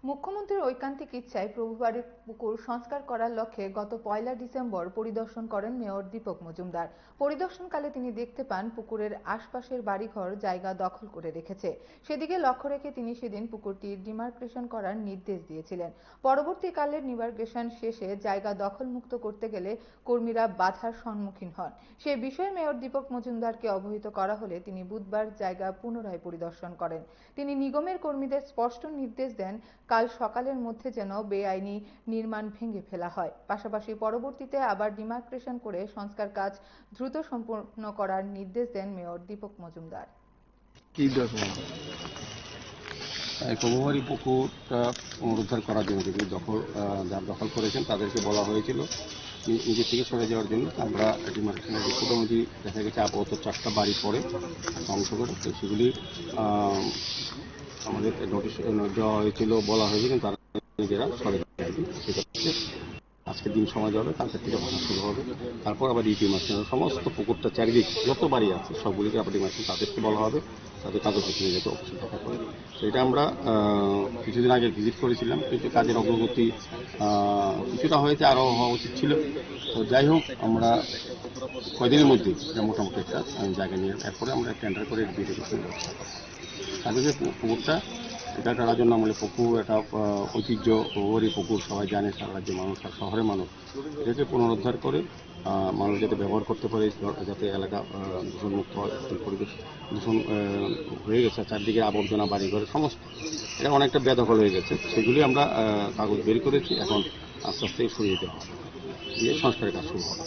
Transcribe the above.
মুখ্যমন্ত্রীর ঐকান্তিক ইচ্ছায় প্রভুবাড়ির পুকুর সংস্কার করার লক্ষ্যে গত ১ ডিসেম্বর পরিদর্শন করেন মেয়র দীপক মজুমদার। পরিদর্শনকালে তিনি দেখতে পান পুকুরের আশপাশের বাড়িঘর জায়গা দখল করে রেখেছে। সেদিকে লক্ষ্য রেখে তিনি সেদিন পুকুরটি ডিমার্কেশন করার নির্দেশ দিয়েছিলেন। পরবর্তীকালে ডিমার্কেশন শেষে জায়গা দখলমুক্ত করতে গেলে কর্মীরা বাধার সম্মুখীন হন। সে বিষয়ে মেয়র দীপক মজুমদারকে অবহিত করা হলে তিনি বুধবার জায়গা পুনরায় পরিদর্শন করেন। তিনি নিগমের কর্মীদের স্পষ্ট নির্দেশ দেন কাল সকালের মধ্যে যেন বেআইনি নির্মাণ ভেঙে ফেলা হয়। পাশাপাশি পরবর্তীতে আবার ডিমার্কেশন করে সংস্কার কাজ দ্রুত সম্পন্ন করার নির্দেশ দেন মেয়র দীপক মজুমদার। প্রভুবাড়ি পুকুরটা পুনরুদ্ধার করার জন্য যারা দখল করেছেন তাদেরকে বলা হয়েছিল নিজের থেকে সরে যাওয়ার জন্য। আমরা ডিমার্কেশনের রিপোর্ট অনুযায়ী দেখা গেছে আপাতত 4টা বাড়ি পরে ধ্বংস করে, তো সেগুলি আমাদের নোটিশ দেওয়া হয়েছিল, বলা হয়েছিল, কিন্তু তারা নিজেরা সরে যায়নি। সেক্ষেত্রে আজকে দিন সময় যাবে, কালকের থেকে ভাঙা শুরু হবে। তারপর আবার ডিমার্কেশন সমস্ত পুকুরটা চারিদিক যত বাড়ি আছে সবগুলিকে আবার ডিমার্কেশন তাদেরকে বলা হবে, তাদের কাগজপত্র নিয়ে যেতে অফিসে দেখা করে। তো এটা আমরা কিছুদিন আগে ভিজিট করেছিলাম, কিন্তু কাজের অগ্রগতি কিছুটা হয়েছে, আরও হওয়া উচিত ছিল। তো যাই হোক, আমরা কয়দিনের মধ্যে মোটামুটি একটা জায়গা নিয়ে এরপরে আমরা টেন্ডার করে ডিমার্কেশন ব্যবস্থা করব। তাহলে যে পুকুরটা এটা করার জন্য আমাদের পুকুর একটা ঐতিহ্য, প্রভুবাড়ি পুকুর সবাই জানে, সারা রাজ্যের মানুষ আর শহরের মানুষ, এটাকে পুনরুদ্ধার করে মানুষ যাতে ব্যবহার করতে পারে, যাতে এলাকা দূষণমুক্ত হয়। পরিবেশ দূষণ হয়ে গেছে, চারদিকে আবর্জনা, বাড়িঘর সমস্ত, এটা অনেকটা বেদখল হয়ে গেছে। সেগুলি আমরা কাগজ বের করেছি, এখন আস্তে আস্তে সরিয়ে দেওয়া হবে, দিয়ে সংস্কারের কাজ শুরু হবে।